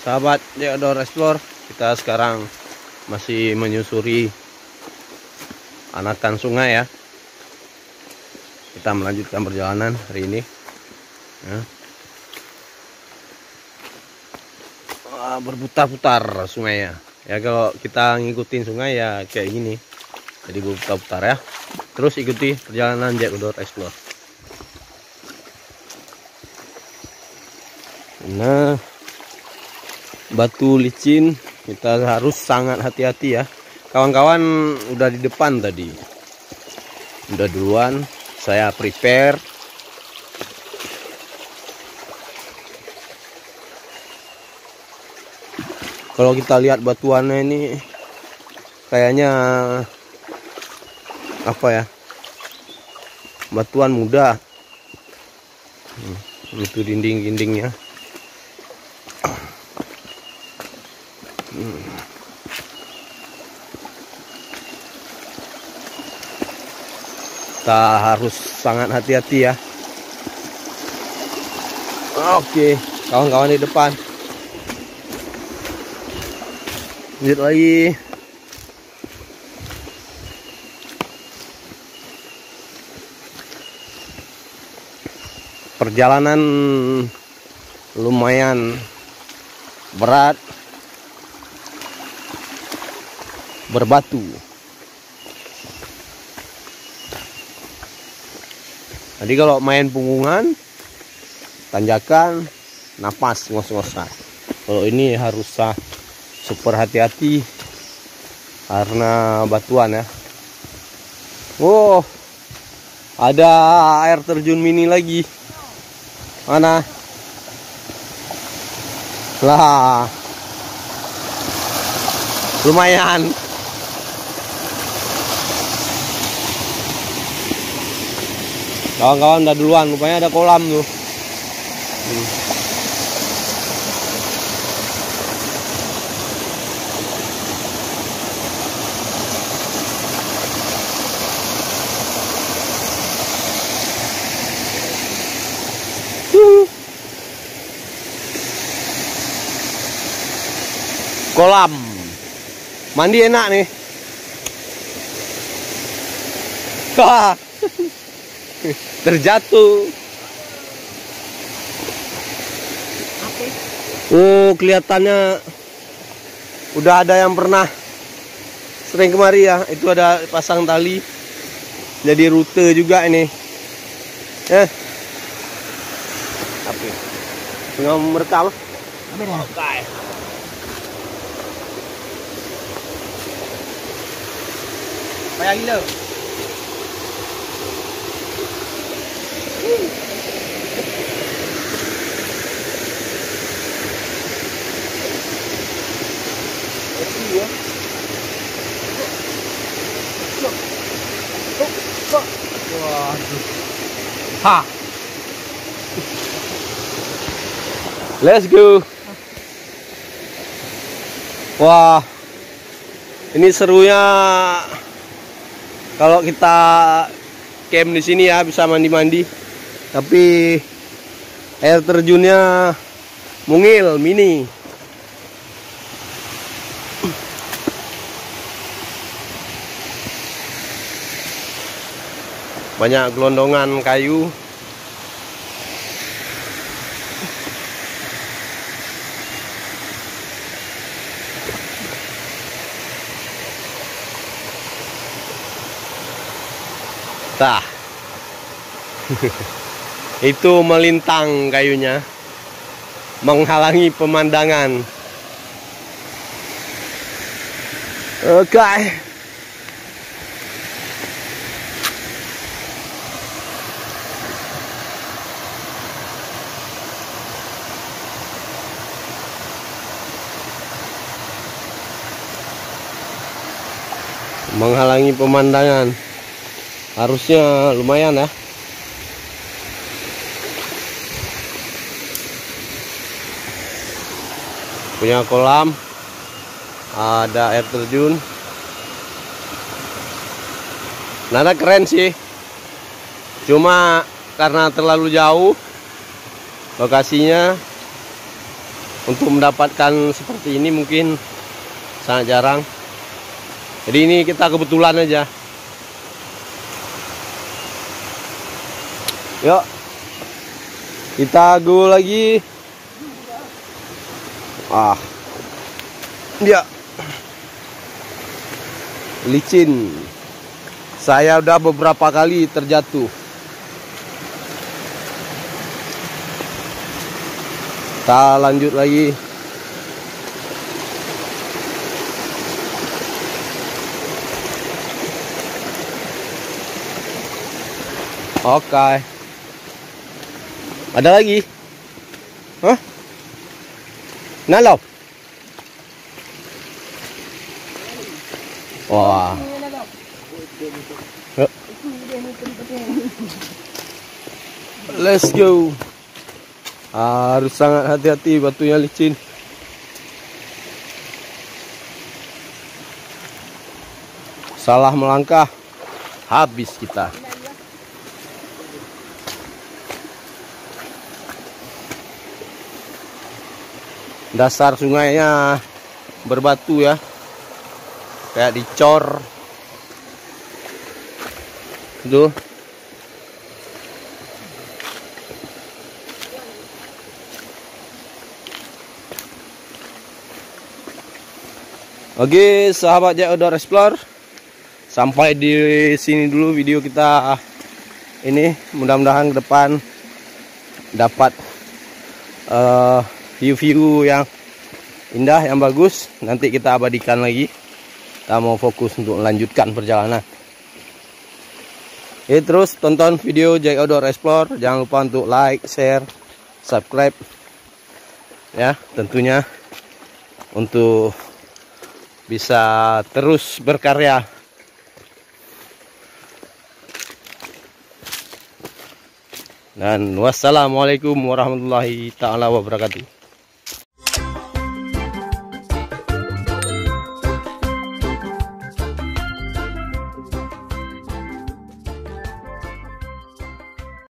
Sahabat The Outdoor Explorer, kita sekarang masih menyusuri anakan sungai ya. Kita melanjutkan perjalanan hari ini ya. Berputar-putar sungainya ya. Kalau kita ngikutin sungai ya kayak gini, jadi berputar-putar ya. Terus ikuti perjalanan The Outdoor Explorer. Nah, batu licin, kita harus sangat hati-hati ya. Kawan-kawan udah di depan tadi, udah duluan, saya prepare. Kalau kita lihat batuannya ini kayaknya apa ya, batuan muda. Itu dinding-dindingnya. Kita harus sangat hati-hati ya. Oke, kawan-kawan di depan. Lanjut lagi. Perjalanan lumayan berat, berbatu. Jadi kalau main punggungan, tanjakan, napas ngos-ngosan. Kalau ini harus super hati-hati karena batuan ya. Wow, ada air terjun mini lagi. Mana? Lah, lumayan. Kawan-kawan udah duluan, rupanya ada kolam tuh. Kolam. Mandi enak nih. Wah. Terjatuh. Oh, kelihatannya udah ada yang pernah sering kemari ya. Itu ada pasang tali. Jadi rute juga ini. Tapi tinggal merekam. Oke. Payah gila. Ha. Let's go. Wah, ini serunya kalau kita camp di sini ya, bisa mandi-mandi. Tapi air terjunnya mungil mini. Banyak gelondongan kayu. Tah. Itu melintang kayunya, menghalangi pemandangan. Oke. Menghalangi pemandangan. Harusnya lumayan ya. Punya kolam, ada air terjun. Nada keren sih. Cuma karena terlalu jauh lokasinya, untuk mendapatkan seperti ini mungkin sangat jarang. Jadi ini kita kebetulan aja. Yuk, kita go lagi. Ya, licin. Saya udah beberapa kali terjatuh. Kita lanjut lagi. Oke. Ada lagi? Hah? Nalau? Wah. Let's go. Harus sangat hati-hati, batunya licin. Salah melangkah, habis kita. Dasar sungainya berbatu ya, kayak dicor. Tuh. Oke, sahabat Jack Outdoor Explorer, sampai di sini dulu video kita ini. Mudah-mudahan ke depan dapat view-view yang indah, yang bagus. Nanti kita abadikan lagi. Kita mau fokus untuk melanjutkan perjalanan. Terus tonton video Jack Outdoor Explorer. Jangan lupa untuk like, share, subscribe ya, tentunya untuk bisa terus berkarya. Dan wassalamualaikum warahmatullahi taala wabarakatuh.